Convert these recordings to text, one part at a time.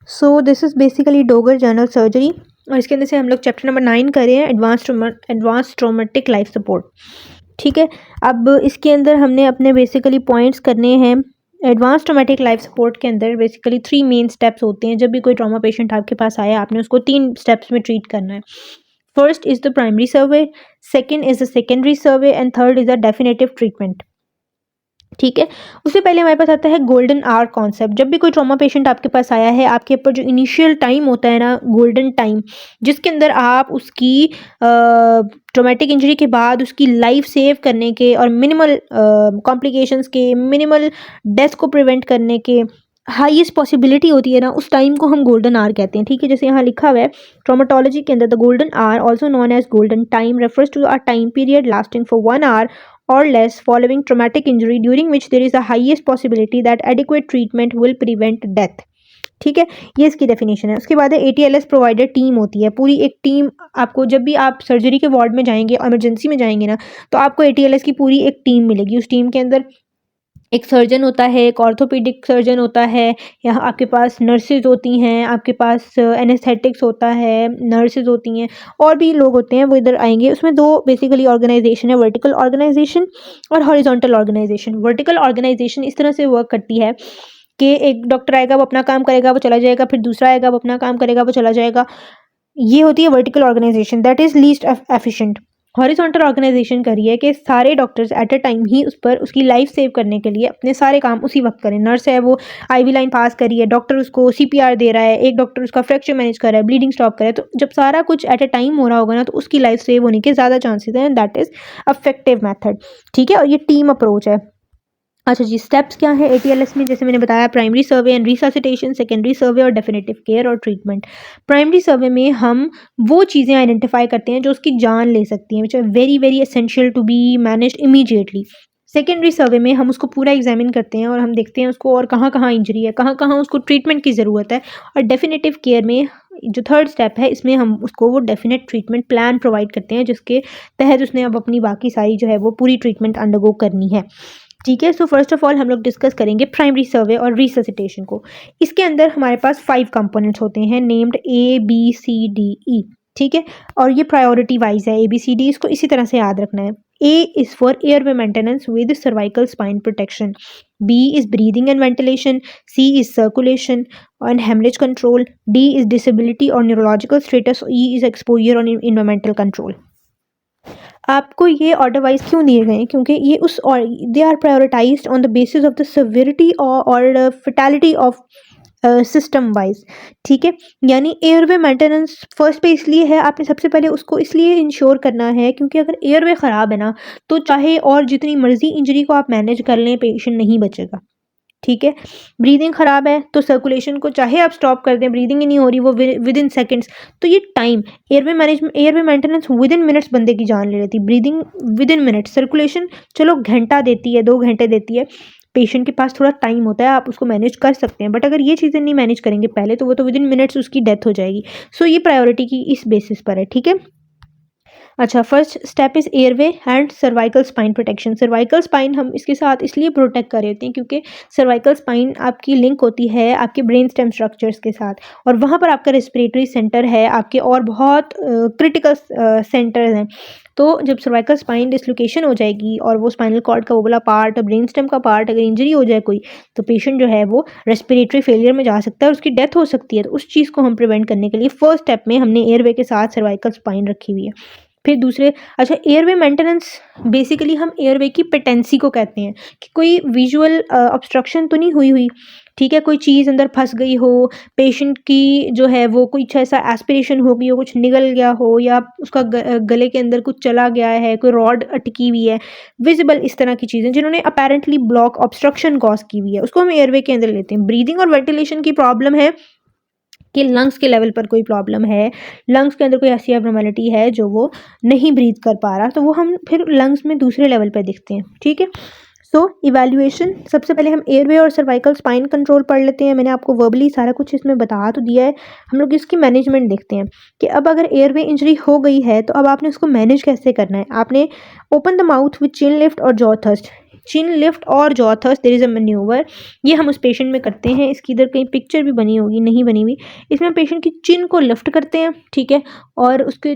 So this is basically Dogar general surgery और इसके अंदर से हम लोग चैप्टर नंबर 9 कर रहे हैं, एडवांस ट्रोमेटिक लाइफ सपोर्ट। ठीक है, अब इसके अंदर हमने अपने बेसिकली पॉइंट्स करने हैं। एडवांस ट्रोमेटिक लाइफ सपोर्ट के अंदर बेसिकली 3 मेन स्टेप्स होते हैं। जब भी कोई ट्रॉमा पेशेंट आपके पास आया, आपने उसको 3 स्टेप्स में ट्रीट करना है। First is the primary survey, second is the secondary survey and third is the definitive treatment. ठीक है, उससे पहले हमारे पास आता है गोल्डन आवर कॉन्सेप्ट। जब भी कोई ट्रॉमा पेशेंट आपके पास आया है, आपके ऊपर जो इनिशियल टाइम होता है ना, गोल्डन टाइम, जिसके अंदर आप उसकी ट्रॉमेटिक इंजरी के बाद उसकी लाइफ सेव करने के और मिनिमल कॉम्प्लिकेशंस के, मिनिमल डेथ को प्रिवेंट करने के हाईएस्ट पॉसिबिलिटी होती है ना, उस टाइम को हम गोल्डन आवर कहते हैं। ठीक है, जैसे यहाँ लिखा हुआ है ट्रोमेटोलॉजी के अंदर, the golden hour also known as golden time refers to a time period lasting for 1 hour or less following traumatic injury during which there is the highest possibility that adequate treatment will prevent death। ठीक है, ये इसकी definition है। उसके बाद है ATLS provider team होती है, पूरी एक टीम। आपको जब भी आप सर्जरी के वार्ड में जाएंगे, इमरजेंसी में जाएंगे ना, तो आपको ATLS की पूरी एक टीम मिलेगी। उस टीम के अंदर एक सर्जन होता है, एक ऑर्थोपेडिक सर्जन होता है, यहाँ आपके पास नर्सेज होती हैं, आपके पास एनेस्थेटिक्स होता है, नर्सेज होती हैं, और भी लोग होते हैं, वो इधर आएंगे। उसमें 2 बेसिकली ऑर्गेनाइजेशन है, वर्टिकल ऑर्गेनाइजेशन और हॉरिजॉन्टल ऑर्गेनाइजेशन। वर्टिकल ऑर्गेनाइजेशन इस तरह से वर्क करती है कि एक डॉक्टर आएगा, वो अपना काम करेगा, वो चला जाएगा, फिर दूसरा आएगा, वो अपना काम करेगा, वो चला जाएगा। ये होती है vertical organisation, that is least efficient. Horizontal organisation करी है कि सारे डॉक्टर्स एट अ टाइम ही उस पर उसकी लाइफ सेव करने के लिए अपने सारे काम उसी वक्त करें। नर्स है, वो आईवी लाइन पास करी है, डॉक्टर उसको CPR दे रहा है, एक डॉक्टर उसका फ्रैक्चर मैनेज कर रहा है, ब्लीडिंग स्टॉप करे। तो जब सारा कुछ एट अ टाइम हो रहा होगा ना, तो उसकी लाइफ सेव होने के ज़्यादा चांसेस हैं। That is affective method. ठीक है, और ये टीम अप्रोच है। अच्छा जी, स्टेप्स क्या है ATLS में? जैसे मैंने बताया, primary survey and resuscitation, secondary survey और डेफिनेटिव केयर और ट्रीटमेंट। प्राइमरी सर्वे में हम वो चीज़ें आइडेंटिफाई करते हैं जो उसकी जान ले सकती हैं, which are very very essential to be managed immediately. Secondary survey में हम उसको पूरा एग्जामिन करते हैं और हम देखते हैं उसको और कहाँ कहाँ इंजरी है, कहाँ कहाँ उसको ट्रीटमेंट की ज़रूरत है। और डेफिनेटिव केयर में जो थर्ड स्टेप है, इसमें हम उसको वो डेफिनेट ट्रीटमेंट प्लान प्रोवाइड करते हैं, जिसके तहत उसने अब अपनी बाकी सारी जो है वो पूरी ट्रीटमेंट अंडरगो करनी है। ठीक है, सो फर्स्ट ऑफ ऑल हम लोग डिस्कस करेंगे प्राइमरी सर्वे और रिससिटेशन को। इसके अंदर हमारे पास 5 कंपोनेंट्स होते हैं, नेम्ड ABCDE। ठीक है, और ये प्रायोरिटी वाइज है ABCD, इसको इसी तरह से याद रखना है। A is for airway maintenance with cervical spine protection, B is breathing and ventilation, C is circulation and haemorrhage control, D is disability और neurological status, E is exposure और इन्वायरमेंटल कंट्रोल। आपको ये ऑर्डर वाइज क्यों दिए गए हैं? क्योंकि ये उस और they are prioritised on the basis of the severity और फेटालिटी ऑफ सिस्टम वाइज। ठीक है, यानी एयरवे मेंटेनेंस फर्स्ट पे इसलिए है, आपने सबसे पहले उसको इसलिए इंश्योर करना है क्योंकि अगर एयरवे ख़राब है ना, तो चाहे और जितनी मर्जी इंजरी को आप मैनेज कर लें, पेशेंट नहीं बचेगा। ठीक है, ब्रीदिंग ख़राब है तो सर्कुलेशन को चाहे आप स्टॉप कर दें, ब्रीदिंग ही नहीं हो रही, वो विद इन सेकेंड्स। तो ये time, airway maintenance with in minutes बंदे की जान ले लेती, breathing with in minutes, circulation चलो घंटा देती है, 2 घंटे देती है, पेशेंट के पास थोड़ा टाइम होता है, आप उसको मैनेज कर सकते हैं। बट अगर ये चीज़ें नहीं मैनेज करेंगे पहले, तो वो तो विद इन मिनट्स उसकी डेथ हो जाएगी। सो ये प्रायोरिटी की इस बेसिस पर है। ठीक है, अच्छा, first step is airway and cervical spine protection. Cervical spine हम इसके साथ इसलिए प्रोटेक्ट कर रहे हैं क्योंकि सर्वाइकल स्पाइन आपकी लिंक होती है आपके ब्रेन स्टेम स्ट्रक्चर्स के साथ, और वहाँ पर आपका रेस्पिरेटरी सेंटर है, आपके और बहुत क्रिटिकल सेंटर्स हैं। तो जब सर्वाइकल स्पाइन डिसलोकेशन हो जाएगी और वो स्पाइनल कॉर्ड का वो वाला पार्ट, ब्रेन स्टेम का पार्ट अगर इंजरी हो जाए कोई, तो पेशेंट जो है वो रेस्पिरेटरी फेलियर में जा सकता है और उसकी डेथ हो सकती है। तो उस चीज़ को हम प्रिवेंट करने के लिए फर्स्ट स्टेप में हमने एयरवे के साथ सर्वाइकल स्पाइन रखी हुई है। फिर दूसरे, अच्छा, एयरवे मेंटेनेंस बेसिकली हम एयरवे की पेटेंसी को कहते हैं कि कोई विजुअल ऑब्स्ट्रक्शन तो नहीं हुई। ठीक है, कोई चीज़ अंदर फंस गई हो, पेशेंट की जो है वो कुछ ऐसा एस्पिरेशन हो गई हो, कुछ निगल गया हो, या उसका गले के अंदर कुछ चला गया है, कोई रॉड अटकी हुई है, विजिबल इस तरह की चीज़ें जिन्होंने अपेरेंटली ब्लॉक ऑब्स्ट्रक्शन कॉज की हुई है, उसको हम एयरवे के अंदर लेते हैं। ब्रीदिंग और वेंटिलेशन की प्रॉब्लम है कि लंग्स के लेवल पर कोई प्रॉब्लम है, लंग्स के अंदर कोई ऐसी एब्नॉर्मैलिटी है जो वो नहीं ब्रीथ कर पा रहा, तो वो हम फिर लंग्स में दूसरे लेवल पर दिखते हैं। ठीक है, सो इवैल्यूएशन, सबसे पहले हम एयरवे और सर्वाइकल स्पाइन कंट्रोल पढ़ लेते हैं। मैंने आपको वर्बली सारा कुछ इसमें बता तो दिया है। हम लोग इसकी मैनेजमेंट देखते हैं कि अब अगर एयरवे इंजरी हो गई है तो अब आपने उसको मैनेज कैसे करना है। आपने open the mouth with chin lift और जॉ थ्रस्ट, चिन लिफ्ट और jaw thrust, there is a manoeuvre. ये हम उस पेशेंट में करते हैं। इसकी इधर कहीं पिक्चर भी बनी होगी, नहीं बनी हुई। इसमें पेशेंट की चिन को लिफ्ट करते हैं, ठीक है, और उसके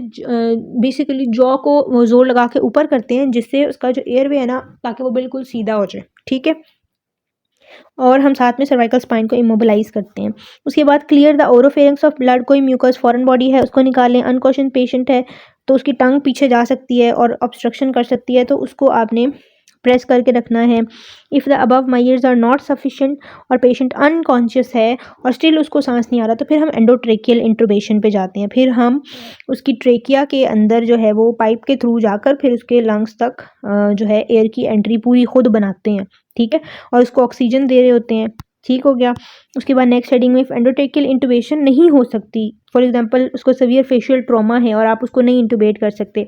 बेसिकली जॉ को वो जोर लगा के ऊपर करते हैं, जिससे उसका जो एयरवे है ना, ताकि वो बिल्कुल सीधा हो जाए, ठीक है। और हम साथ में सर्वाइकल स्पाइन को इमोबिलाइज करते हैं। उसके बाद clear the oropharynx of blood, कोई म्यूकस फॉरेन बॉडी है उसको निकालें। अनकॉशन पेशेंट है तो उसकी टंग पीछे जा सकती है और ऑब्स्ट्रक्शन कर सकती है, तो उसको आपने प्रेस करके रखना है। If the above measures are not sufficient और पेशेंट अनकॉन्शियस है और स्टिल उसको सांस नहीं आ रहा, तो फिर हम एंडोट्रेकियल इंट्यूबेशन पे जाते हैं। फिर हम उसकी ट्रेकिया के अंदर जो है वो पाइप के थ्रू जाकर फिर उसके लंग्स तक जो है एयर की एंट्री पूरी खुद बनाते हैं, ठीक है, और उसको ऑक्सीजन दे रहे होते हैं। ठीक हो गया। उसके बाद नेक्स्ट हेडिंग में एंडोट्रेकियल इंट्यूबेशन नहीं हो सकती, फॉर एग्जांपल उसको सीवियर फेशियल ट्रॉमा है और आप उसको नहीं इंट्यूबेट कर सकते,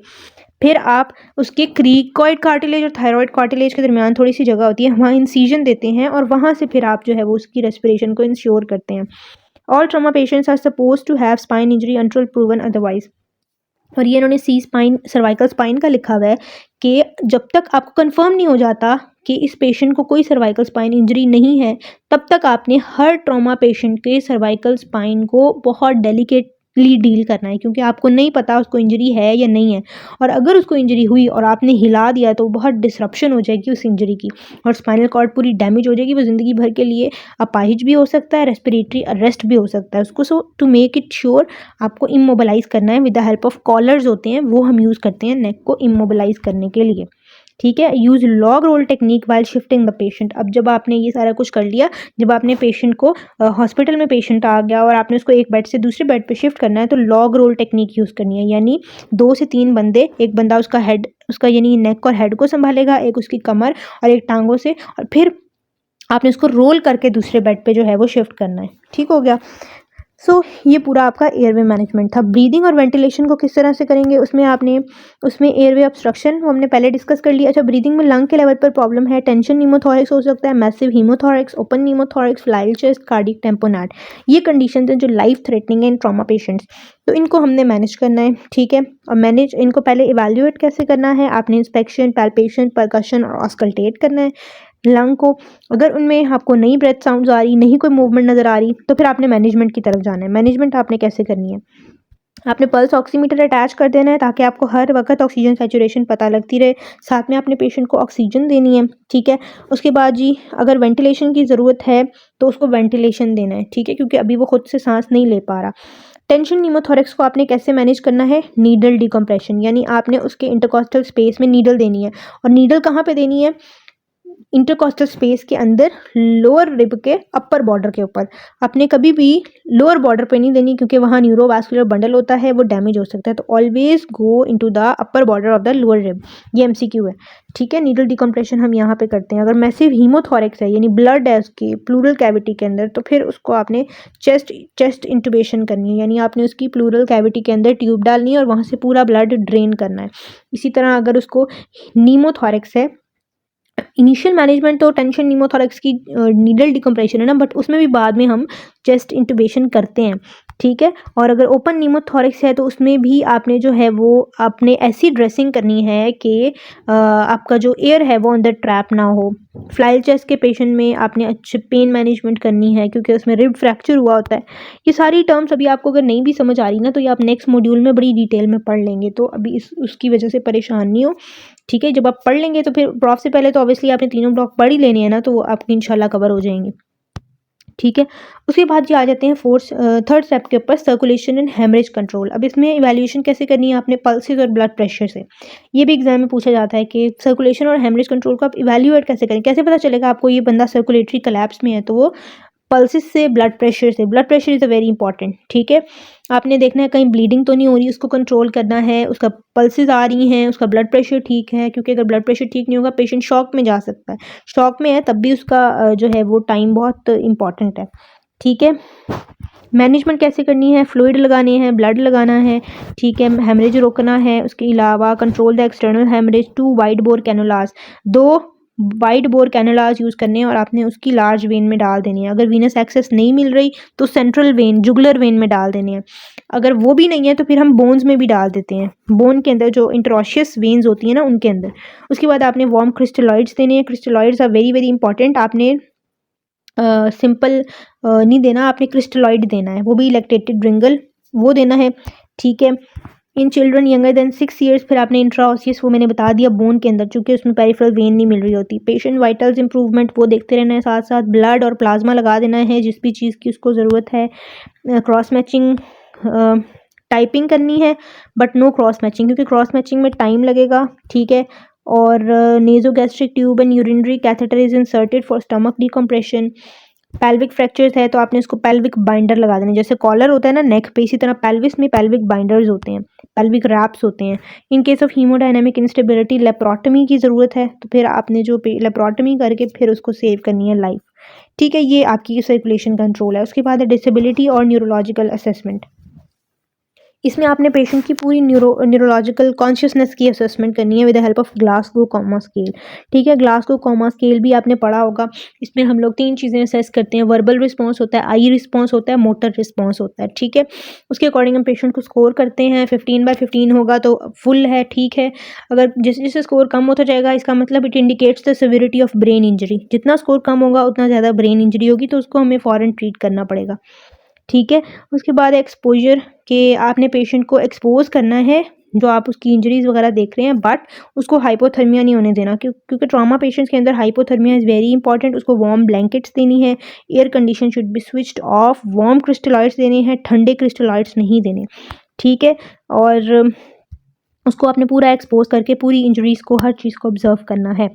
फिर आप उसके क्रीकॉइड कार्टिलेज और थायराइड कार्टिलेज के दरमियान थोड़ी सी जगह होती है, वहाँ इंसिजन देते हैं और वहाँ से फिर आप जो है वो उसकी रेस्पिरेशन को इंश्योर करते हैं। All trauma patients are suppose to have spine injury until proven otherwise. और ये इन्होंने सी स्पाइन सर्वाइकल स्पाइन का लिखा हुआ है कि जब तक आपको कंफर्म नहीं हो जाता कि इस पेशेंट को कोई सर्वाइकल स्पाइन इंजरी नहीं है, तब तक आपने हर ट्रॉमा पेशेंट के सर्वाइकल स्पाइन को बहुत डेलिकेटली डील करना है, क्योंकि आपको नहीं पता उसको इंजरी है या नहीं है। और अगर उसको इंजरी हुई और आपने हिला दिया तो बहुत डिसरप्शन हो जाएगी उस इंजरी की, और स्पाइनल कॉर्ड पूरी डैमेज हो जाएगी। वो ज़िंदगी भर के लिए अपाहिज भी हो सकता है, रेस्पिरेटरी अरेस्ट भी हो सकता है उसको। So to make it sure आपको इमोबिलाइज करना है with the help of collars होते हैं, वो हम यूज़ करते हैं नेक को इमोबिलाइज करने के लिए, ठीक है। Use log roll technique while shifting the patient. अब जब आपने ये सारा कुछ कर लिया, जब आपने पेशेंट को हॉस्पिटल में पेशेंट आ गया और आपने उसको एक बेड से दूसरे बेड पे शिफ्ट करना है, तो लॉग रोल टेक्निक यूज़ करनी है, यानी 2 से 3 बंदे, एक बंदा उसका हेड, उसका यानी नेक और हेड को संभालेगा, एक उसकी कमर और एक टांगों से, और फिर आपने उसको रोल करके दूसरे बेड पे जो है वो शिफ्ट करना है, ठीक हो गया। ये पूरा आपका एयरवे मैनेजमेंट था। ब्रीदिंग और वेंटिलेशन को किस तरह से करेंगे, उसमें एयरवे ऑब्स्ट्रक्शन वो हमने पहले डिस्कस कर लिया। अच्छा, ब्रीदिंग में लंग के लेवल पर प्रॉब्लम है, टेंशन नीमोथोरिक्स हो सकता है, massive haemothorax, open pneumothorax, flail chest, cardiac tamponade. ये कंडीशन हैं जो लाइफ थ्रेटनिंग है इन ट्रॉमा पेशेंट्स, तो इनको हमने मैनेज करना है, ठीक है। और इनको पहले इवेल्युएट कैसे करना है, आपने इंस्पेक्शन, पैल्पेशन, परकशन और ऑस्कल्टेट करना है लंग को। अगर उनमें आपको नई ब्रेथ साउंड्स आ रही, नहीं कोई मूवमेंट नज़र आ रही, तो फिर आपने मैनेजमेंट की तरफ जाना है। मैनेजमेंट आपने कैसे करनी है, आपने पल्स ऑक्सीमीटर अटैच कर देना है ताकि आपको हर वक्त ऑक्सीजन सैचुरेशन पता लगती रहे। साथ में आपने पेशेंट को ऑक्सीजन देनी है, ठीक है। उसके बाद जी अगर वेंटिलेशन की ज़रूरत है तो उसको वेंटिलेशन देना है, ठीक है, क्योंकि अभी वो खुद से सांस नहीं ले पा रहा। टेंशन नीमोथोरेक्स को आपने कैसे मैनेज करना है, नीडल डिकम्प्रेशन, यानी आपने उसके इंटरकॉस्टल स्पेस में नीडल देनी है। और नीडल कहाँ पे देनी है, इंटरकॉस्टल स्पेस के अंदर, लोअर रिब के अपर बॉर्डर के ऊपर। आपने कभी भी लोअर बॉर्डर पे नहीं देनी, क्योंकि वहाँ न्यूरोवास्कुलर बंडल होता है, वो डैमेज हो सकता है। तो always go into the upper border of the lower rib, ये एमसीक्यू है, ठीक है। नीडल डिकम्प्रेशन हम यहाँ पे करते हैं। अगर मैसिव हीमोथोरिक्स है, यानी ब्लड है उसकी प्लूरल कैविटी के अंदर, तो फिर उसको आपने चेस्ट इंटुबेशन करनी है, यानी आपने उसकी प्लूरल कैविटी के अंदर ट्यूब डालनी है और वहाँ से पूरा ब्लड ड्रेन करना है। इसी तरह अगर उसको नीमोथोरिक्स है, इनिशियल मैनेजमेंट तो टेंशन नीमोथोरेक्स की नीडल डिकम्प्रेशन है ना, बट उसमें भी बाद में हम चेस्ट इंटुबेशन करते हैं, ठीक है। और अगर ओपन नीमोथोरेक्स है तो उसमें भी आपने जो है वो आपने ऐसी ड्रेसिंग करनी है कि आपका जो एयर है वो अंदर ट्रैप ना हो। फ्लाइल चेस्ट के पेशेंट में आपने अच्छे पेन मैनेजमेंट करनी है, क्योंकि उसमें रिब फ्रैक्चर हुआ होता है। ये सारी टर्म्स अभी आपको अगर नहीं भी समझ आ रही ना, तो ये आप नेक्स्ट मॉड्यूल में बड़ी डिटेल में पढ़ लेंगे, तो अभी उसकी वजह से परेशान नहीं हो, ठीक है। जब आप पढ़ लेंगे तो फिर प्रॉफ से पहले तो ऑब्वियसली आपने तीनों ब्लॉक पढ़ ही लेने हैं ना, तो वो आपकी इंशाल्लाह कवर हो जाएंगे, ठीक है। उसके बाद जी आ जाते हैं थर्ड स्टेप के ऊपर, सर्कुलेशन एंड हेमरेज कंट्रोल। अब इसमें इवैल्यूएशन कैसे करनी है आपने, पल्सेस और ब्लड प्रेशर से। ये भी एग्जाम में पूछा जाता है कि सर्कुलेशन और हेमरेज कंट्रोल को आप इवैल्यूएट कैसे करें, कैसे पता चलेगा आपको ये बंदा सर्कुलेटरी कोलैप्स में है, तो वो पल्सेस से, ब्लड प्रेशर से। Blood pressure is a very important, ठीक है। आपने देखना है कहीं ब्लीडिंग तो नहीं हो रही, उसको कंट्रोल करना है, उसका पल्सेस आ रही हैं, उसका ब्लड प्रेशर ठीक है, क्योंकि अगर ब्लड प्रेशर ठीक नहीं होगा पेशेंट शॉक में जा सकता है। शॉक में है तब भी उसका जो है वो टाइम बहुत इंपॉर्टेंट है, ठीक है। मैनेजमेंट कैसे करनी है, फ्लूइड लगाने हैं, ब्लड लगाना है, ठीक है, हेमरेज रोकना है। उसके अलावा control the external haemorrhage, 2 wide bore cannulas, 2 wide bore cannulas use करने हैं और आपने उसकी लार्ज वेन में डाल देनी है। अगर वीनस एक्सेस नहीं मिल रही तो सेंट्रल वेन, जुगुलर वेन में डाल देनी है। अगर वो भी नहीं है तो फिर हम बोन्स में भी डाल देते हैं, बोन के अंदर जो इंटरोशियस वेन्स होती हैं ना उनके अंदर। उसके बाद आपने वार्म क्रिस्टलॉइड्स देने हैं। Crystalloids are very very important. आपने सिंपल नहीं देना, आपने क्रिस्टलॉइड देना है, वो भी लैक्टेटेड रिंगल वो देना है, ठीक है। In children younger than 6 years फिर आपने इंट्राओसियस वो मैंने बता दिया बोन के अंदर, चूंकि उसमें पेरिफेरल वेन नहीं मिल रही होती। पेशेंट वाइटल्स इंप्रूवमेंट वो देखते रहना है, साथ साथ ब्लड और प्लाज्मा लगा देना है जिस भी चीज़ की उसको ज़रूरत है। क्रॉस मैचिंग टाइपिंग करनी है बट नो क्रॉस मैचिंग, क्योंकि क्रॉस मैचिंग में टाइम लगेगा, ठीक है। और nasogastric tube and urinary catheter is inserted for stomach decompression. Pelvic fractures है तो आपने उसको पेल्विक बाइंडर लगा देना, जैसे कॉलर होता है ना नेक पे, इसी तरह पेल्विस में पेल्विक बाइंडर्स होते हैं, पेल्विक रैप्स होते हैं। In case of haemodynamic instability laparotomy की ज़रूरत है तो फिर आपने जो लेप्रोटमी करके फिर उसको सेव करनी है लाइफ, ठीक है। ये आपकी सर्कुलेशन कंट्रोल है। उसके बाद है डिसेबिलिटी और न्यूरोलॉजिकल असेसमेंट। इसमें आपने पेशेंट की पूरी न्यूरोलॉजिकल कॉन्शियसनेस की असेसमेंट करनी है with the help of Glasgow coma scale, ठीक है। ग्लासगो कॉमा स्केल भी आपने पढ़ा होगा। इसमें हम लोग 3 चीज़ें असेस करते हैं, वर्बल रिस्पॉन्स होता है, आई रिस्पॉन्स होता है, मोटर रिस्पॉन्स होता है, ठीक है। उसके अकॉर्डिंग हम पेशेंट को स्कोर करते हैं। 15/15 होगा तो फुल है, ठीक है। अगर जैसे जैसे स्कोर कम होता जाएगा इसका मतलब it indicates the severity of brain injury. जितना स्कोर कम होगा उतना ज़्यादा ब्रेन इंजरी होगी तो उसको हमें फ़ौरन ट्रीट करना पड़ेगा, ठीक है। उसके बाद एक्सपोजर के आपने पेशेंट को एक्सपोज करना है जो आप उसकी इंजरीज वगैरह देख रहे हैं, बट उसको हाइपोथर्मिया नहीं होने देना, क्योंकि ट्रॉमा पेशेंट्स के अंदर हाइपोथर्मिया इज़ वेरी इंपॉर्टेंट। उसको वार्म ब्लैंकेट्स देनी है, air condition should be switched off, warm crystalloids देने हैं, ठंडे क्रिस्टलॉइड्स नहीं देने, ठीक है। और उसको आपने पूरा एक्सपोज करके पूरी इंजरीज को हर चीज़ को ऑब्जर्व करना है।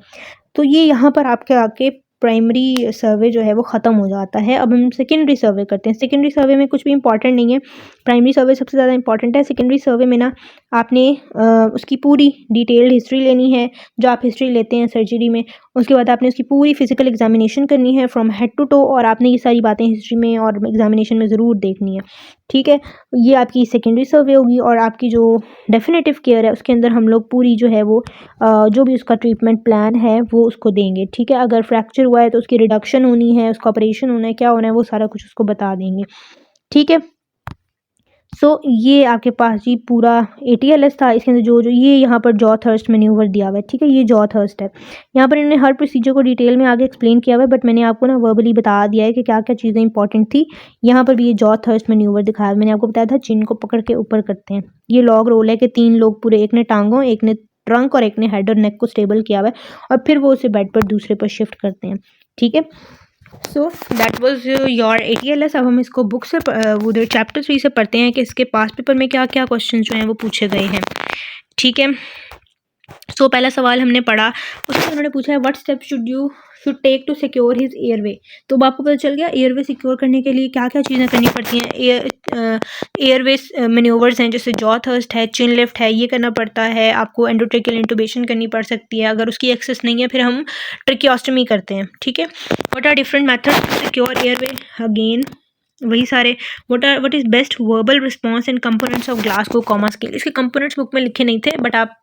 तो ये यहाँ पर आपके आके प्राइमरी सर्वे जो है वो ख़त्म हो जाता है। अब हम सेकेंडरी सर्वे करते हैं। सेकेंडरी सर्वे में कुछ भी इंपॉर्टेंट नहीं है, प्राइमरी सर्वे सबसे ज़्यादा इंपॉर्टेंट है। सेकेंडरी सर्वे में ना आपने उसकी पूरी डिटेल्ड हिस्ट्री लेनी है, जो आप हिस्ट्री लेते हैं सर्जरी में। उसके बाद आपने उसकी पूरी फिजिकल एग्जामिनेशन करनी है फ्रॉम हेड टू टो, और आपने ये सारी बातें हिस्ट्री में और एग्जामिनेशन में ज़रूर देखनी है, ठीक है। ये आपकी सेकेंडरी सर्वे होगी। और आपकी जो डेफिनेटिव केयर है उसके अंदर हम लोग पूरी जो है वो जो भी उसका ट्रीटमेंट प्लान है वो उसको देंगे, ठीक है। अगर फ्रैक्चर हुआ है तो उसकी रिडक्शन होनी है, उसका ऑपरेशन होना है, क्या होना है, वो सारा कुछ उसको बता देंगे, ठीक है। सो ये आपके पास जी पूरा ATLS था। इसके अंदर जो जो ये यहाँ पर जॉ थर्स्ट मैन्यूवर दिया हुआ है, ठीक है, ये जॉ थर्स्ट है। यहाँ पर इन्होंने हर प्रोसीजर को डिटेल में आगे एक्सप्लेन किया हुआ है, बट मैंने आपको ना वर्बली बता दिया है कि क्या क्या चीज़ें इंपॉर्टेंट थी। यहाँ पर भी ये जॉ थर्स्ट मैन्यूवर दिखाया, मैंने आपको बताया था चिन को पकड़ के ऊपर करते हैं। ये लॉग रोल है कि 3 लोग पूरे, एक ने टांगों, एक ने ट्रंक और एक ने हेड और नेक को स्टेबल किया हुआ है, और फिर वो उसे बेड पर दूसरे पर शिफ्ट करते हैं, ठीक है। So that was your ATLS। अब हम इसको बुक से वो चैप्टर 3 से पढ़ते हैं कि इसके पास पेपर में क्या क्या क्वेश्चन जो हैं वो पूछे गए हैं, ठीक है। सो पहला सवाल हमने पढ़ा, उसमें उन्होंने पूछा है what step should take to secure his airway. तो आपको पता चल गया एयरवे सिक्योर करने के लिए क्या क्या चीज़ें करनी पड़ती हैं। एयरवे मैन्यूवर्स हैं, जैसे जॉ थर्स्ट है, चिन लिफ्ट है, ये करना पड़ता है। आपको एंडोट्रेकियल इंटुबेशन करनी पड़ सकती है, अगर उसकी एक्सेस नहीं है फिर हम ट्रेकियोस्टमी करते हैं, ठीक है। What are different methods to secure airway, again वही सारे। What is best verbal response and components of Glasgow coma scale. इसके कंपोनेंट्स बुक में लिखे नहीं थे, बट आप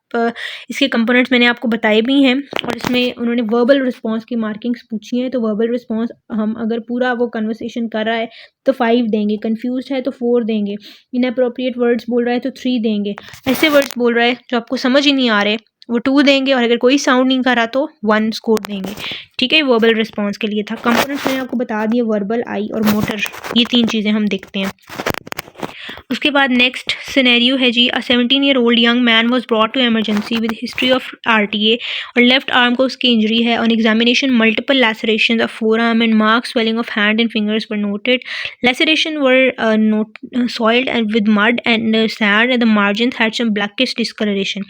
इसके कंपोनेंट्स मैंने आपको बताए भी हैं, और इसमें उन्होंने वर्बल रिस्पॉन्स की मार्किंग्स पूछी हैं। तो वर्बल रिस्पॉन्स हम अगर पूरा वो कन्वर्सेशन कर रहा है तो 5 देंगे, कंफ्यूज है तो 4 देंगे, इनअप्रोप्रिएट वर्ड्स बोल रहा है तो 3 देंगे, ऐसे वर्ड्स बोल रहा है जो आपको समझ ही नहीं आ रहे वो 2 देंगे, और अगर कोई साउंड नहीं कर रहा तो 1 स्कोर देंगे, ठीक है। वर्बल रिस्पॉन्स के लिए था। कंपोनेंट्स मैंने आपको बता दिए, वर्बल, आई और मोटर, ये 3 चीज़ें हम देखते हैं। उसके बाद नेक्स्ट सिनेरियो है जी, a 17-year-old young man was brought to emergency with history of RTA, और लेफ्ट आर्म को उसकी इंजरी है। On examination multiple laceration of forearm and mark swelling of hand and fingers were noted. Laceration were soiled and with mud and sand and the margin had some blackish discolouration.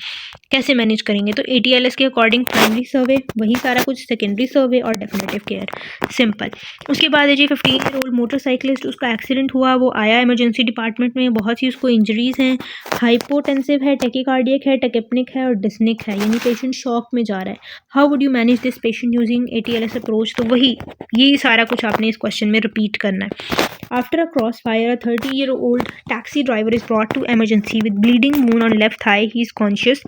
कैसे manage करेंगे? तो ATLS के according primary सर्वे वही सारा कुछ, secondary survey और definitive care, simple. उसके बाद है जी 15-year-old मोटरसाइकिलिस्ट, उसका एक्सीडेंट हुआ, वो आया इमरजेंसी डिपार्टमेंट में, बहुत सी उसको इंजरीज हैं, हाइपोटेंसिव है, टेकीकार्डियक है, टेकेप्निक है और डिस्निक है, यानी पेशेंट शॉक में जा रहा है। How would you manage this patient using ATLS approach? तो वही यही सारा कुछ आपने इस क्वेश्चन में रिपीट करना है। After a crossfire, a 30-year-old taxi driver is brought to emergency with bleeding wound on left thigh. He is conscious.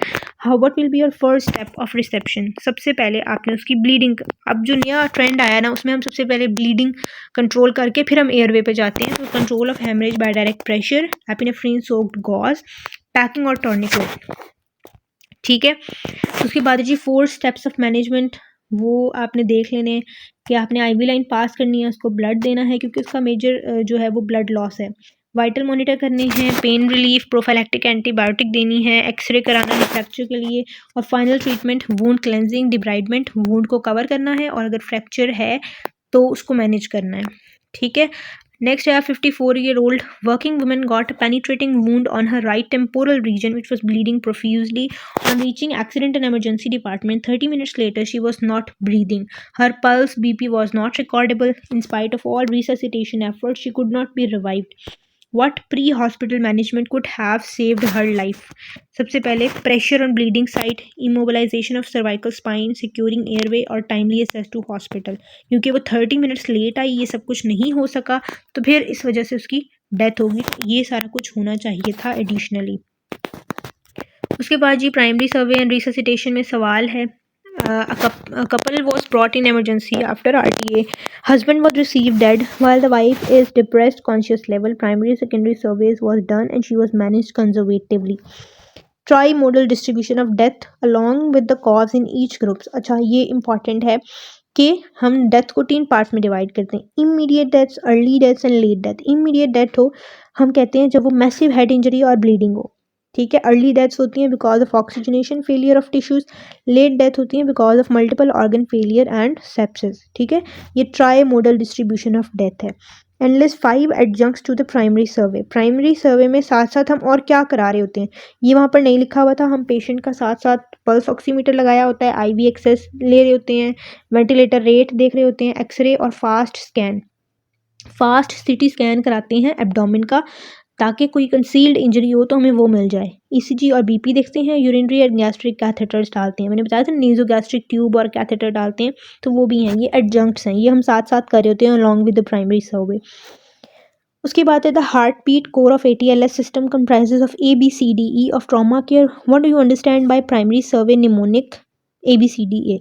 What will be your first step of reception? सबसे पहले आपने उसकी ब्लीडिंग, अब जो नया ट्रेंड आया ना उसमें हम सबसे पहले ब्लीडिंग कंट्रोल करके फिर हम एयरवे पे जाते हैं। तो control of haemorrhage by direct pressure, structure, epinephrine soaked gauze, packing और टॉर्निकेट। ठीक है, उसके बाद जी 4 स्टेप्स ऑफ मैनेजमेंट, वो आपने देख लेने हैं कि आपने आईवी लाइन पास करनी है, उसको ब्लड देना है क्योंकि उसका मेजर जो है वो ब्लड लॉस है, वाइटल मॉनिटर करने हैं, पेन रिलीफ, प्रोफाइलैक्टिक एंटीबायोटिक देनी है, एक्सरे कराना है फ्रैक्चर के लिए, और final treatment wound cleansing, debridement, wound को कवर करना है और अगर फ्रैक्चर है तो उसको मैनेज करना है। ठीक है, next, a 54-year-old working woman got a penetrating wound on her right temporal region which was bleeding profusely. On reaching accident and emergency department 30 minutes later, she was not breathing. Her pulse BP was not recordable. In spite of all resuscitation efforts, she could not be revived. What pre-hospital management could have saved her life? सबसे पहले pressure on bleeding site, immobilization of cervical spine, securing airway और timely access to hospital. क्योंकि वो 30 minutes late आई, ये सब कुछ नहीं हो सका तो फिर इस वजह से उसकी डेथ होगी। ये सारा कुछ होना चाहिए था एडिशनली। उसके बाद जी प्राइमरी सर्वे एंड रिससिटेशन में सवाल है, a couple was brought in emergency after RTA. Husband was received dead while the wife is depressed conscious level. Primary secondary surveys was done and she was managed conservatively. Tri-modal distribution of death along with the cause in each groups. अच्छा, ये important है कि हम death को 3 parts में divide करते हैं, immediate deaths, early deaths and late death. Immediate death हो हम कहते हैं जब वो मैसिव हेड इंजरी और ब्लीडिंग हो। ठीक है, अर्ली डेथ्स होती हैं because of oxygenation failure of tissues, late death होती हैं because of multiple organ failure and sepsis. ठीक है, ये trimodal distribution of death है। And list 5 adjuncts to the primary survey. Primary survey में साथ साथ हम और क्या करा रहे होते हैं, ये वहाँ पर नहीं लिखा हुआ था। हम पेशेंट का साथ साथ पल्स ऑक्सीमीटर लगाया होता है, आईवी एक्सेस ले रहे होते हैं, वेंटिलेटर रेट देख रहे होते हैं, एक्सरे और fast scan, fast CT scan कराते हैं एब्डोमेन का ताकि कोई कंसील्ड इंजरी हो तो हमें वो मिल जाए। ईसीजी और बीपी देखते हैं, यूरिनरी एंड गैस्ट्रिक कैथेटर्स डालते हैं, मैंने बताया था नीजो गैस्ट्रिक ट्यूब और कैथेटर डालते हैं, तो वो भी हैं, ये एडजंक्ट्स हैं, ये हम साथ साथ कर रहे होते हैं along with the primary survey. उसके बाद है the heart beat core of ATLS system comprises of ABCDE of trauma care. What do you understand by primary survey mnemonic ABCDA,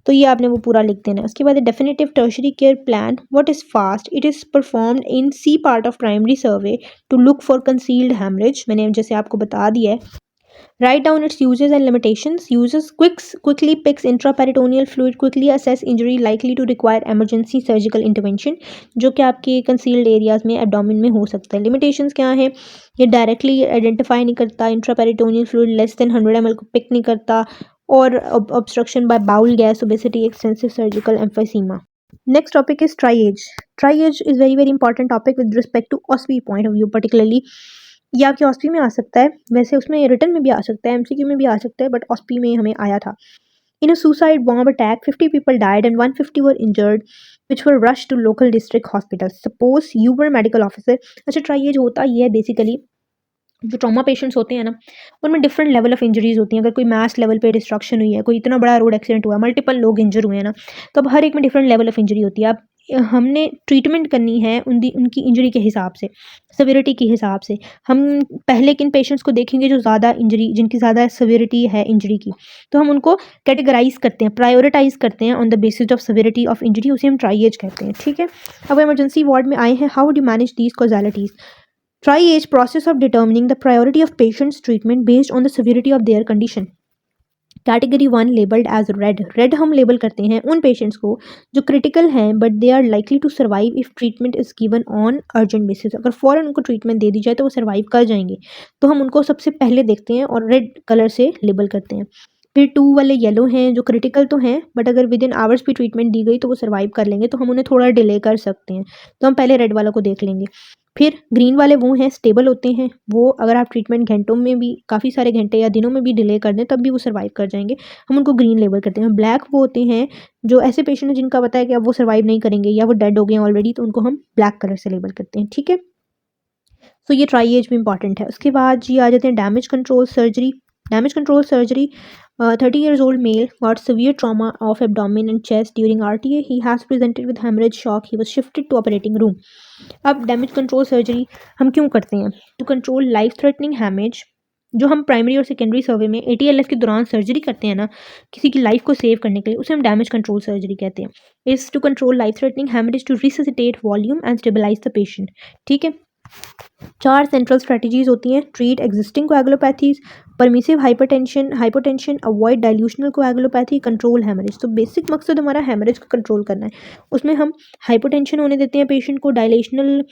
तो ये आपने वो पूरा लिख देना है। उसके बाद definitive tertiary care plan, what is fast, it is performed in C part of primary survey to look for concealed haemorrhage, मैंने जैसे आपको बता दिया है। Write down its uses and limitations. Uses quickly picks intraperitoneal fluid, quickly assess injury likely to require emergency surgical intervention, जो कि आपके concealed areas में abdomen में हो सकता है। Limitations क्या है, ये directly identify नहीं करता, intraperitoneal fluid less than 100 ml को pick नहीं करता, और obstruction by bowel gas, obesity, extensive surgical emphysema. Next topic is triage. Triage is very important topic with respect to OSPE point of view particularly. ये आपके OSPE में आ सकता है, वैसे उसमें रिटर्न में भी आ सकता है, MCQ में भी आ सकता है, बट OSPE में हमें आया था। In a suicide bomb attack, 50 people died and 150 were injured, which were rushed to local district hospitals. Suppose you were medical officer. अच्छा, ट्राइएज होता ये है बेसिकली, जो ट्रॉमा पेशेंट्स होते हैं ना, उनमें डिफरेंट लेवल ऑफ इंजरीज होती हैं। अगर कोई मैस लेवल पे डिस्ट्रक्शन हुई है, कोई इतना बड़ा रोड एक्सीडेंट हुआ है, मल्टीपल लोग इंजर हुए हैं ना, तो अब हर एक में डिफरेंट लेवल ऑफ इंजरी होती है। अब हमने ट्रीटमेंट करनी है उनकी इंजरी के हिसाब से, सवेरिटी के हिसाब से। हम पहले किन पेशेंट्स को देखेंगे जो ज़्यादा इंजरी, जिनकी ज़्यादा सवेरिटी है इंजरी की, तो हम उनको कैटेगराइज करते हैं, प्रायोरिटाइज करते हैं on the basis of severity of injury, उसे हम ट्राइएज कहते हैं। ठीक है, अब इमरजेंसी वार्ड में आए हैं, how do manage these casualties. Triage process of determining the priority of patient's treatment based on the severity of their condition. Category 1 labelled as red, red हम लेबल करते हैं उन पेशेंट्स को जो क्रिटिकल हैं but they are likely to survive if treatment is given on urgent basis. अगर फ़ौरन उनको ट्रीटमेंट दे दी जाए तो वो सर्वाइव कर जाएंगे, तो हम उनको सबसे पहले देखते हैं और रेड कलर से लेबल करते हैं। फिर 2 वाले येलो हैं जो क्रिटिकल तो हैं बट अगर विद इन आवर्स भी ट्रीटमेंट दी गई तो वो सर्वाइव कर लेंगे, तो हम उन्हें थोड़ा डिले कर सकते हैं, तो हम पहले रेड वालों को देख लेंगे। फिर ग्रीन वाले वो हैं स्टेबल होते हैं, वो अगर आप ट्रीटमेंट घंटों में भी, काफ़ी सारे घंटे या दिनों में भी डिले कर दें तब भी वो सर्वाइव कर जाएंगे, हम उनको ग्रीन लेबल करते हैं। ब्लैक वो होते हैं जो ऐसे पेशेंट हैं जिनका पता है कि अब वो सर्वाइव नहीं करेंगे या वो डेड हो गए ऑलरेडी, तो उनको हम ब्लैक कलर से लेबल करते हैं। ठीक है, तो ये ट्राइएज भी इंपॉर्टेंट है। उसके बाद जी आ जाते हैं damage control surgery. Damage control surgery, 30 years old male got severe trauma of abdomen and chest during RTA. He has presented with hemorrhage shock. He was shifted to operating room. अब damage control surgery हम क्यों करते हैं? To control life threatening haemorrhage. जो हम primary और secondary survey में ATLS के दौरान सर्जरी करते हैं ना, किसी की लाइफ को सेव करने के लिए, उसे हम डैमेज कंट्रोल सर्जरी कहते हैं। Is to control life threatening haemorrhage to resuscitate volume and stabilise the patient. ठीक है, 4 सेंट्रल स्ट्रेटजीज होती हैं। Treat existing coagulopathies, permissive hypertension, avoid dilutional coagulopathy, control haemorrhage. तो बेसिक मकसद हमारा हेमरेज को कंट्रोल करना है। उसमें हम हाइपरटेंशन होने देते हैं पेशेंट को, डायलेशनल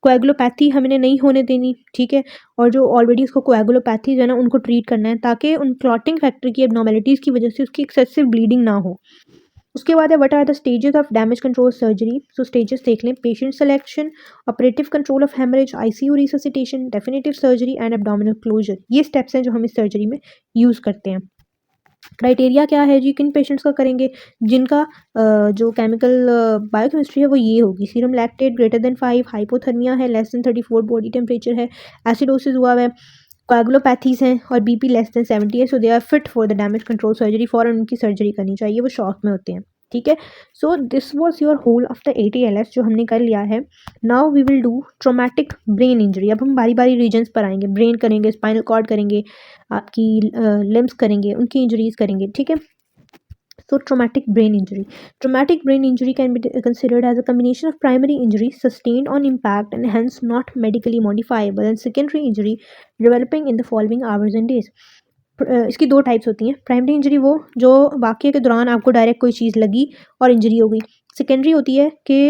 कोएगुलोपैथी हमने नहीं होने देनी, ठीक है। और जो ऑलरेडी उसको कोएगुलोपैथीज है ना, उनको ट्रीट करना है ताकि उन क्लॉटिंग फैक्टर की एबनॉर्मेलिटीज़ की वजह से उसकी एक्सेसिव ब्लीडिंग ना हो। उसके बाद है what are the stages of damage control surgery. So stages देख लें, patient selection, operative control of haemorrhage, ICU resuscitation, definitive surgery and abdominal closure. ये स्टेप्स हैं जो हम इस सर्जरी में यूज़ करते हैं। क्राइटेरिया क्या है जी, किन पेशेंट्स का करेंगे, जिनका जो केमिकल बायोकेमिस्ट्री है वो ये होगी, serum lactate greater than 5, hypothermia है, लेस देन 34 बॉडी टेम्परेचर है, एसिडोसिस हुआ है, कोएगुलोपैथीज हैं और बीपी लेस देन 70 है। So they are fit for the damage control surgery. फॉरन उनकी सर्जरी करनी चाहिए, वो शॉक में होते हैं, ठीक है। So this was your whole of the ATLS जो हमने कर लिया है। Now we will do traumatic brain injury. अब हम बारी बारी रीजन्स पर आएंगे, ब्रेन करेंगे, स्पाइनल कॉर्ड करेंगे, आपकी लिम्स करेंगे, उनकी इंजरीज करेंगे, ठीक है। So traumatic brain injury. Traumatic brain injury can be considered as a combination of primary injury sustained on impact and hence not medically modifiable and secondary injury developing in the following hours and days. इसकी दो types होती हैं। Primary injury वो जो वाक़ये के दौरान आपको direct कोई चीज़ लगी और इंजरी हो गई। सेकेंडरी होती है कि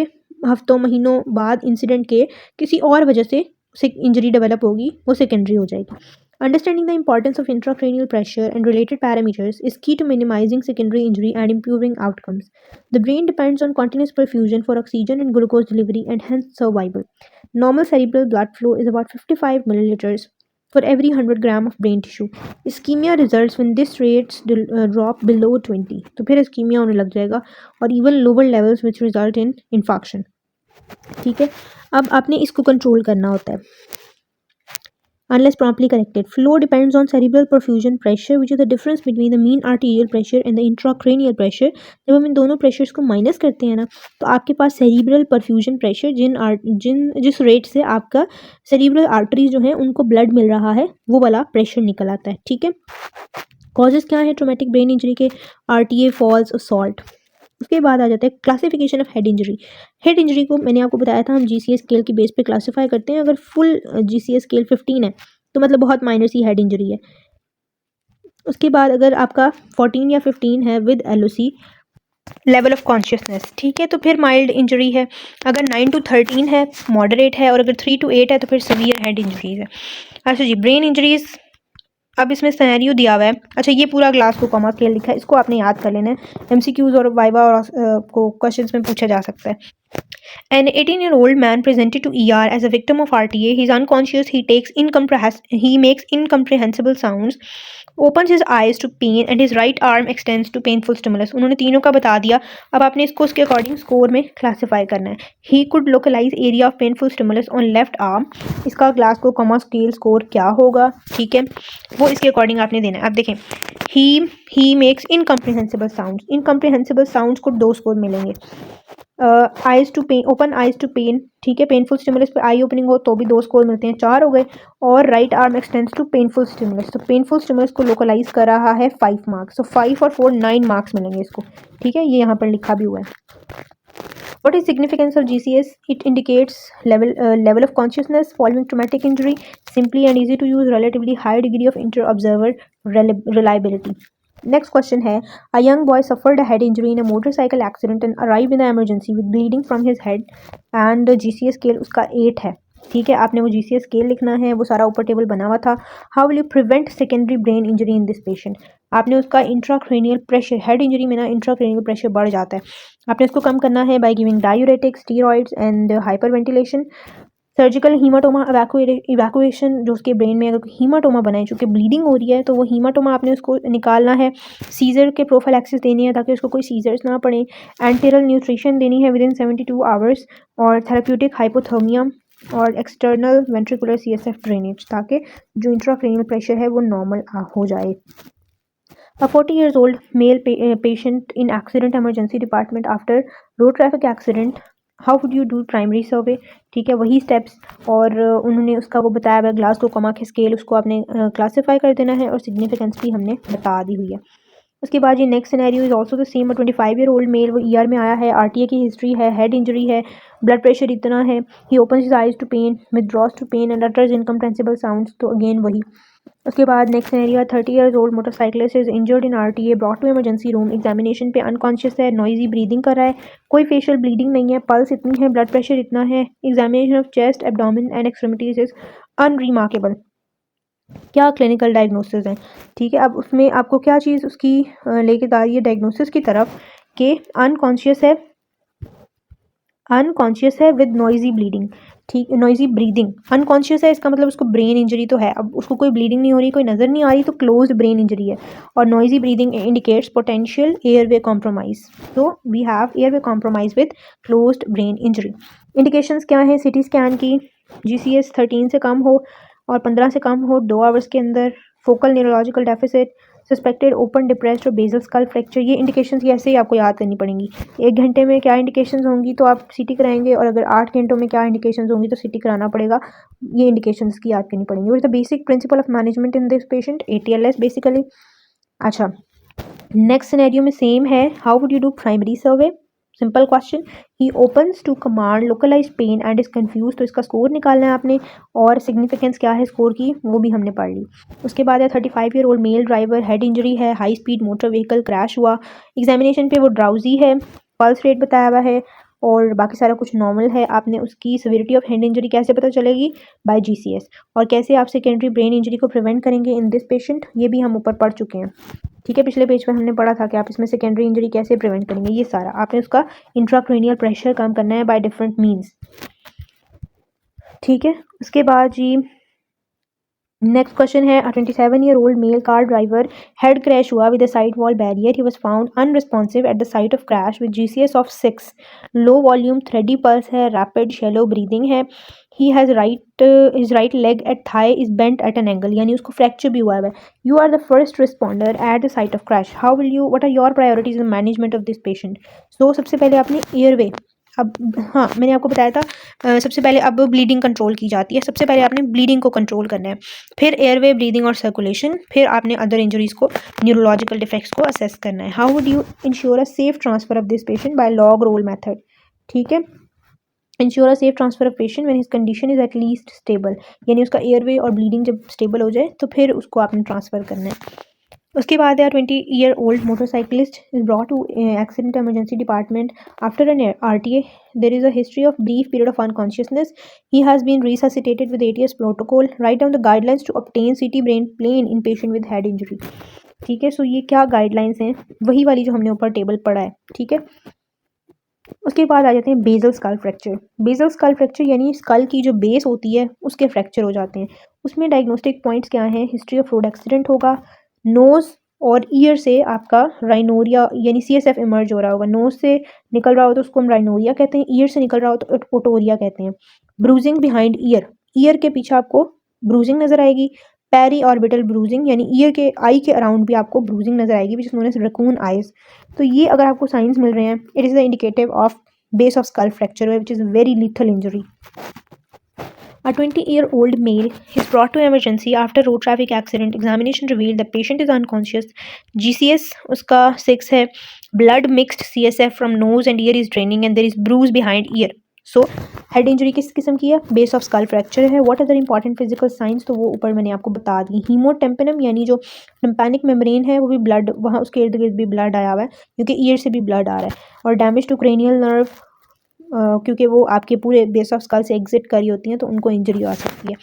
हफ्तों महीनों बाद इंसिडेंट के किसी और वजह से इंजरी डेवलप होगी, वो सेकेंडरी हो जाएगी। Understanding the importance of intracranial pressure and related parameters is key to minimizing secondary injury and improving outcomes. The brain depends on continuous perfusion for oxygen and glucose delivery and hence survival. Normal cerebral blood flow is about 55 milliliters for every 100 gram of brain tissue. Ischemia results when this rates drop below 20. तो फिर ischemia होने लग जाएगा और even lower levels which result in infarction. ठीक है, अब आपने इसको कंट्रोल करना होता है unless promptly corrected. Flow depends on cerebral perfusion pressure, which is the difference between the mean arterial pressure and the intracranial pressure. जब हम इन दोनों प्रेशर्स को माइनस करते हैं ना, तो आपके पास सेरिब्रल परफ्यूजन प्रेशर जिस रेट से आपका सेरिब्रल आर्टरीज जो है उनको ब्लड मिल रहा है, वो वाला प्रेशर निकल आता है, ठीक है। कॉजेज क्या है ट्रोमेटिक ब्रेन इंजरी के? RTA, falls, assault. उसके बाद आ जाता है classification of head injury. Head injury को मैंने आपको बताया था हम GCA स्केल की बेस पे क्लासीफाई करते हैं। अगर फुल GCA स्केल 15 है तो मतलब बहुत माइनर सी हेड इंजरी है। उसके बाद अगर आपका 14 या 15 है with LOC level of consciousness, ठीक है, तो फिर माइल्ड इंजरी है। अगर 9 to 13 है मॉडरेट है और अगर 3 to 8 है तो फिर सीवियर हेड इंजरीज है। अच्छा जी, ब्रेन इंजरीज। अब इसमें सिनेरियो दिया हुआ है। अच्छा, ये पूरा ग्लास को कॉमा स्केल लिखा है, इसको आपने याद कर लेना है। MCQs और वाइवा और को क्वेश्चंस में पूछा जा सकता है। An 18-year-old man presented to ER as a victim of RTA. He's unconscious. He makes incomprehensible sounds, opens his eyes to pain, and his right arm extends to painful stimulus. उन्होंने तीनों का बता दिया। अब आपने इसको उसके अकॉर्डिंग स्कोर में क्लासीफाई करना है। He could localize area of painful stimulus on left arm. इसका ग्लास को कॉमा स्केल स्कोर क्या होगा, ठीक है, वो इसके अकॉर्डिंग आपने देना है। अब देखें, he makes incomprehensible sounds. Incomprehensible sounds को 2 स्कोर मिलेंगे। Eyes to pain, open eyes to pain, ठीक है, पेनफुल स्टिमुलस पे आई ओपनिंग हो तो भी 2 स्कोर मिलते हैं, 4 हो गए। और right arm extends to painful stimulus, तो पेनफुल स्टिमुलस को लोकलाइज कर रहा है 5 मार्क्स। तो 5 और 4 9 मार्क्स मिलेंगे इसको, ठीक है, ये यहाँ पर लिखा भी हुआ है। What is significance of GCS? It indicates level of consciousness following traumatic injury, simply and easy to use, relatively high degree of inter-observer reliability. Next question है, a young boy suffered a head injury in a motorcycle accident and arrived in the emergency with bleeding from his head and GCS scale उसका 8 है, ठीक है। आपने वो GCS scale लिखना है, वो सारा ऊपर टेबल बना हुआ था। How will you prevent secondary brain injury in this patient? आपने उसका इंट्राक्रेनियल प्रेशर, हेड इंजरी में ना इंट्राक्रेनियल प्रेशर बढ़ जाता है, आपने इसको कम करना है by giving diuretics, steroids and hyper ventilation. Surgical haematoma evacuation, जो उसके ब्रेन में अगर हीमाटोमा बना है, चूँकि ब्लीडिंग हो रही है तो वो हीमाटोमा आपने उसको निकालना है। सीजर के प्रोफाइलैक्सिस देनी है ताकि उसको कोई सीजर्स ना पड़े। एंटेरल न्यूट्रिशन देनी है विदिन 72 आवर्स और थेराप्यूटिक हाइपोथर्मिया और एक्सटर्नल वेंट्रिकुलर CSF ड्रेनेज ताकि जो इंट्राक्रेनियल प्रेशर है वो नॉर्मल हो जाए। A 40 years old male patient in accident emergency department after road traffic accident. How would you do primary survey? ठीक है, वही स्टेप्स और उन्होंने उसका वो बताया हुआ ग्लास को कॉमा के स्केल, उसको आपने क्लासीफाई कर देना है और सिग्निफिकेंस भी हमने बता दी हुई है। उसके बाद ये next scenario is also the same, 25-year-old male, वो ईयर में आया है, आरटीए की हिस्ट्री है, हेड इंजरी है, ब्लड प्रेशर इतना है, he opens his eyes to pain, withdraws to pain and utters incomprehensible sounds, तो अगेन वही। उसके बाद next scenario 30-year-old motorcyclist is injured in RTA, brought to emergency room, examination पे unconscious है, noisy breathing कर रहा है, कोई फेशियल ब्लीडिंग नहीं है, पल्स इतनी है, ब्लड प्रेशर इतना है, examination of chest, abdomen and extremities is unremarkable. क्या क्लिनिकल डायग्नोसिस है, ठीक है। अब उसमें आपको क्या चीज़ उसकी लेके जा रही है डायग्नोसिस की तरफ, कि अनकॉन्शियस है विद नॉइजी ब्लीडिंग, ठीक, नॉइजी ब्रीदिंग, अनकॉन्शियस है, इसका मतलब उसको ब्रेन इंजरी तो है, अब उसको कोई ब्लीडिंग नहीं हो रही, कोई नज़र नहीं आ रही, तो क्लोज्ड ब्रेन इंजरी है, और noisy breathing indicates potential airway compromise, तो we have airway compromise with closed brain injury. Indications क्या है सिटी स्कैन की, GCS 13 से कम हो और 15 से कम हो 2 आवर्स के अंदर, focal neurological deficit, suspected open depressed और बेसल स्कल फ्रैक्चर, ये इंडिकेशंस ऐसे ही आपको याद करनी पड़ेंगी। 1 घंटे में क्या इंडिकेशंस होंगी तो आप सीटी कराएंगे, और अगर 8 घंटों में क्या इंडिकेशंस होंगी तो सीटी कराना पड़ेगा, ये इंडिकेशंस की याद करनी पड़ेंगी। What is the basic principle of management in this patient, ATLS basically. अच्छा, नेक्स्ट सिनेरियो में सेम है, how would you do primary survey, simple question, he opens to command localise pain and is confuse, तो इसका score निकालना है आपने, और significance क्या है स्कोर की वो भी हमने पढ़ ली। उसके बाद है 35-year-old male driver, head injury है, high speed motor vehicle crash हुआ, एग्जामिनेशन पे वो ड्राउजी है, पल्स रेट बताया हुआ है, और बाकी सारा कुछ नॉर्मल है। आपने उसकी सिविरिटी ऑफ हेड इंजरी कैसे पता चलेगी, बाय GCS, और कैसे आप सेकेंडरी ब्रेन इंजरी को प्रिवेंट करेंगे इन दिस पेशेंट, ये भी हम ऊपर पढ़ चुके हैं, ठीक है। पिछले पेज में हमने पढ़ा था कि आप इसमें सेकेंडरी इंजरी कैसे प्रिवेंट करेंगे, ये सारा आपने उसका इंट्राक्रेनियल प्रेशर कम करना है बाय डिफरेंट मीन्स, ठीक है। उसके बाद जी नेक्स्ट क्वेश्चन है, 27-year-old male car driver, head crash हुआ with a side wall barrier, he was found unresponsive at the site of crash with GCS of 6, low volume thready pulse है, rapid shallow breathing है, he has his right leg at thigh is bent at an angle, यानी उसको fracture भी हुआ है। You are the first responder at the site of crash, how will you, what are your priorities in management of this patient. So सबसे पहले आपने airway, अब हाँ मैंने आपको बताया था सबसे पहले अब ब्लीडिंग कंट्रोल की जाती है, सबसे पहले आपने ब्लीडिंग को कंट्रोल करना है, फिर एयरवे, ब्रीदिंग और सर्कुलेशन, फिर आपने अदर इंजरीज को, न्यूरोलॉजिकल डिफेक्ट्स को असेस करना है। How would you ensure a safe transfer of this patient, by log roll method, ठीक है। Ensure a safe transfer of patient when his condition is at least stable, यानी उसका airway और bleeding जब stable हो जाए तो फिर उसको आपने ट्रांसफ़र करना है। उसके बाद यार 20-year-old motorcyclist is brought to accident emergency department after an RTA. There is a history of brief period of unconsciousness. He has been resuscitated with ATS protocol. Write down the guidelines to obtain CT brain plane in patient with head injury. ठीक है, सो ये क्या guidelines हैं, वही वाली जो हमने ऊपर टेबल पढ़ा है, ठीक है। उसके बाद आ जाते हैं basal skull fracture. Basal skull fracture यानी स्कल की जो बेस होती है उसके फ्रैक्चर हो जाते हैं। उसमें डायग्नोस्टिक पॉइंट्स क्या हैं, हिस्ट्री ऑफ रोड एक्सीडेंट होगा, नोज़ और ईयर से आपका राइनोरिया यानी CSF इमर्ज हो रहा होगा, नोज से निकल रहा हो तो उसको हम राइनोरिया कहते हैं, ईयर से निकल रहा हो तो ओटोरिया कहते हैं। ब्रूजिंग बिहाइंड ईयर, ईयर के पीछे आपको ब्रूजिंग नजर आएगी, पेरी ऑर्बिटल ब्रूजिंग यानी ईयर के आई के अराउंड भी आपको ब्रूजिंग नजर आएगी, which is known as raccoon eyes. तो ये अगर आपको साइंस मिल रहे हैं, it is the indicative of base of skull fracture which is very lethal injury. A 20-year-old male is brought to emergency after road traffic accident. Examination revealed the patient is unconscious. GCS उसका 6 है. Blood mixed CSF from nose and ear is draining and there is bruise behind ear. So head injury किस किस्म की है, base of skull fracture है। What other important physical science, तो वो ऊपर मैंने आपको बता दी। हीमोटेम्पेनम यानी जो टिम्पैनिक मेम्ब्रेन है वो भी ब्लड, वहाँ उसके इर्द गिर्द भी ब्लड आया हुआ है क्योंकि ईयर से भी ब्लड आ रहा है। और डैमेज टू क्रेनियल नर्व क्योंकि वो आपके पूरे बेस ऑफ स्कल से एग्जिट करी होती हैं तो उनको इंजरी आ सकती है।